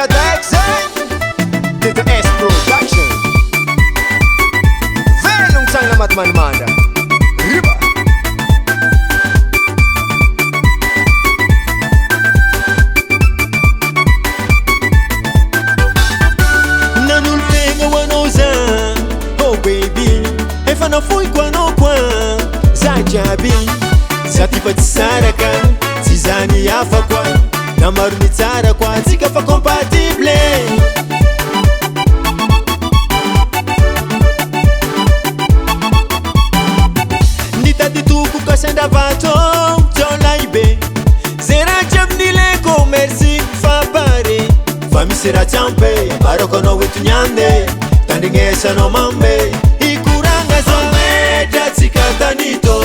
Dex TTS Production Very long time na matmanmanda Riba Nanulpenga wanoza Oh baby Efa na fui kwa no kwa Zajabi Zatifa tsaraka Zizani yafa kwa Na maruni tsara kwa Zika fa compatible Nita dituku kasenda vato Tola ibe Zera jamnile ko merci Fa pare Fami sera champe Baroko no wetu nyande Tandingesa no mambe Ikuranga zame Tatsika tanito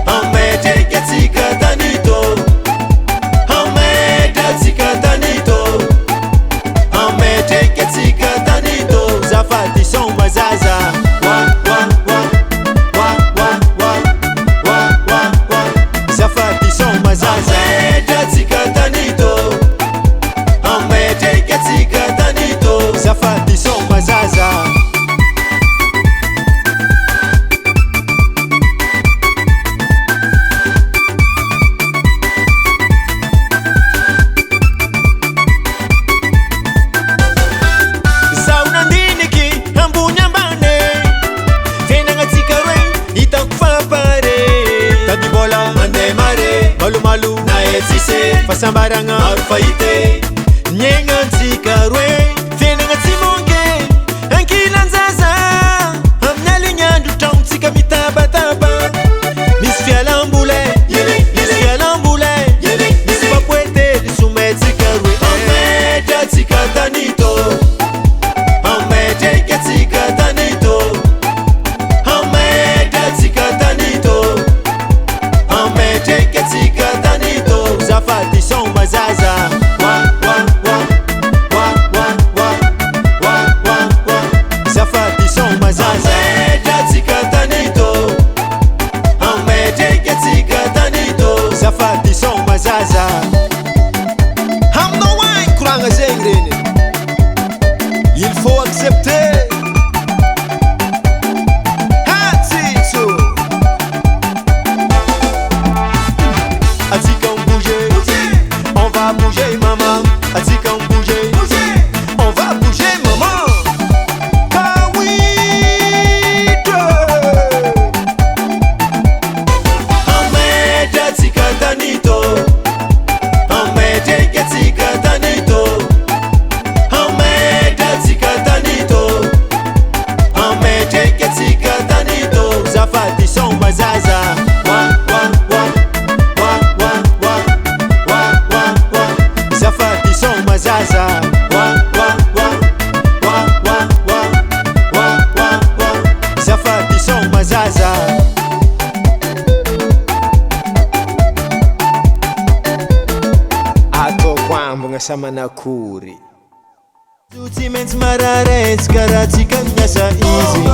Ame teke tsika tanito Ame tatsika tanito Ame teke tsika tanito Zafati son mazaza Wa wa wa Wa wa wa Wa wa wa Zafati son mazaza Ame tatsika tanito Ame teke tsika tanito Zafati son mazaza Malu na etsise fasambaranga faite nyenga ntsikarwe fenanga tsimonge ankila nzaza amnali nyandu tauntsika mitabataba misfialambule misfialambule misipapwete lisumetsikaruwe ameta tsikatanito amete ketsikatatanito ameta tsikatanito amete ketsikatatanito zafati son mazaza wa wa wa wa wa wa wa wa wa zafati son mazaza amete tsikatanito amete ketsikatatanito zafati son mazaza Hamno wine kuranga zengrene Il faut accepter Hatito Atika on bouger, on va bouger maman. Atika on bouger, On va bouger maman Kawito amete tsikatanito, amete tsikatanito, amete tsikatanito, amete tsikatanito. Zafati son mazaza, wa wa wa wa wa wa wa wa wa. Zafati son mazaza, wa wa wa wa wa wa wa wa wa. Zafati son mazaza. Ato kwambo ngasama nakuri Tuti mens marare, skaratika nyasa easy.